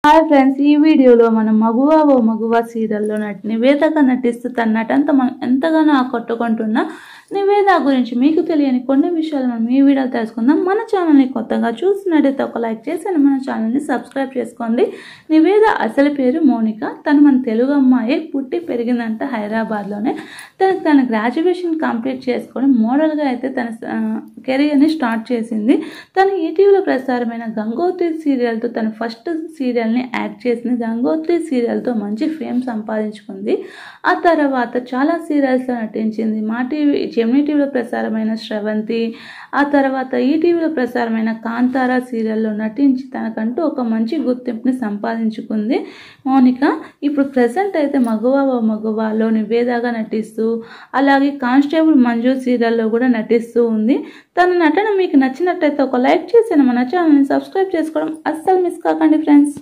Hi friends, ఈ వీడియోలో మనం మగువా ఓ మగువా సీరియల్లో నివేదగా నటిస్తూ తన నటనతో మనం ఎంతగానో ఆకట్టుకుంటున్న నివేద గురించి మీకు తెలియని కొన్ని విషయాలు మనం ఈ వీడియోలో తెలుసుకుందాం. మన ఛానల్ని కొత్తగా చూసినట్టయితే ఒక లైక్ చేసి మన ఛానల్ని సబ్స్క్రైబ్ చేసుకోండి. నివేద అసలు పేరు మోనిక. తను మన తెలుగు అమ్మాయి, పుట్టి పెరిగిందంట హైదరాబాద్లోనే. తన గ్రాడ్యుయేషన్ కంప్లీట్ చేసుకొని మోడల్గా అయితే తన కెరియర్ని స్టార్ట్ చేసింది. తను ఈటీవీలో ప్రసారమైన గంగోత్రి సీరియల్తో తన ఫస్ట్ సీరియల్ని యాక్ట్ చేసింది. గంగోత్రి సీరియల్తో మంచి ఫేమ్ సంపాదించుకుంది. ఆ తర్వాత చాలా సీరియల్స్లో నటించింది. మా టీవీ, జెమినీ టీవీలో ప్రసారమైన శ్రవంతి, ఆ తర్వాత ఈటీవీలో ప్రసారమైన కాంతారా సీరియల్లో నటించి తనకంటూ ఒక మంచి గుర్తింపుని సంపాదించుకుంది మౌనిక. ఇప్పుడు ప్రజెంట్ అయితే మగువా ఓ మగువాలో నివేదగా నటిస్తూ, అలాగే కానిస్టేబుల్ మంజు సీరియల్లో కూడా నటిస్తూ ఉంది. తన నటన మీకు నచ్చినట్టయితే ఒక లైక్ చేసి మన ఛానల్ని సబ్స్క్రైబ్ చేసుకోవడం అస్సలు మిస్ కాకండి ఫ్రెండ్స్.